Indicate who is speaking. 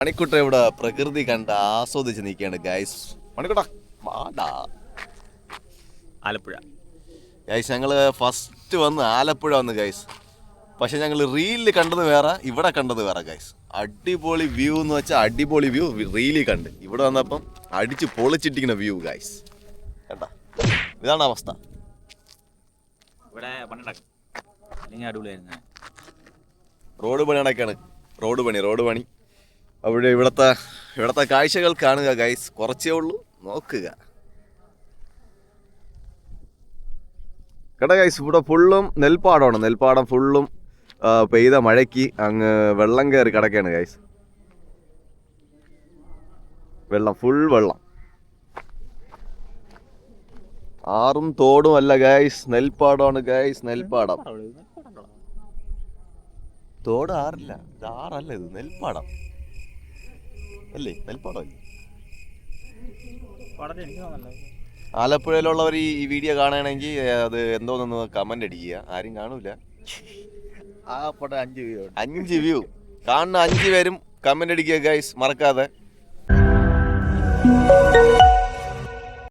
Speaker 1: മണിക്കുട്ട ഇവിടെ പ്രകൃതി കണ്ട് ആസ്വദിച്ച് നിൽക്കുകയാണ് ഗൈസ്. മണിക്കുട്ട വാടാ.
Speaker 2: ആലപ്പുഴ
Speaker 1: ഗൈസ്, ഞങ്ങൾ ഫസ്റ്റ് വന്ന് ആലപ്പുഴ വന്ന് ഗൈസ്. പക്ഷെ ഞങ്ങൾ റീലിൽ കണ്ടത് വേറെ, ഇവിടെ കണ്ടത് വേറെ ഗൈസ്. അടിപൊളി വ്യൂ എന്ന് വെച്ചാൽ അടിപൊളി വ്യൂ റീലിൽ കണ്ട്. ഇവിടെ വന്നപ്പം അടിച്ച് പൊളിച്ചിട്ടിരിക്കുന്ന വ്യൂ ഗൈസ്. കേട്ടാ, ഇതാണ് അവസ്ഥ.
Speaker 2: ഇവിടെ അടിപൊളിയായിരുന്നു.
Speaker 1: റോഡ് പണി നടക്കാണ്. റോഡ് പണി. അവിടെ ഇവിടത്തെ കാഴ്ചകൾ കാണുക ഗൈസ്. കുറച്ചേ ഉള്ളൂ, നോക്കുക കേട്ടാ ഗൈസ്. ഇവിടെ ഫുള്ളും നെൽപ്പാടമാണ്. നെൽപ്പാടം ഫുള്ളും പെയ്ത മഴയ്ക്ക് അങ്ങ് വെള്ളം കയറി കിടക്കുകയാണ് ഗൈസ്. ഫുൾ വെള്ളം. ആറും തോടും അല്ല ഗൈസ്, നെൽപ്പാടമാണ് ഗൈസ്. നെൽപ്പാടം. തോട് ആറില്ല, ഇത് ആറല്ല, ഇത് നെൽപ്പാടം അല്ലേ? നെൽപ്പാടം അല്ലേ? ആലപ്പുഴയിലുള്ളവർ ഈ വീഡിയോ കാണുകയാണെങ്കിൽ അത് എന്തോന്നൊന്ന് കമന്റ് അടിക്കുക. ആരും കാണൂല. 5 വ്യൂ കാണുന്ന 5 പേരും കമന്റ് അടിക്കുക ഗൈസ്, മറക്കാതെ.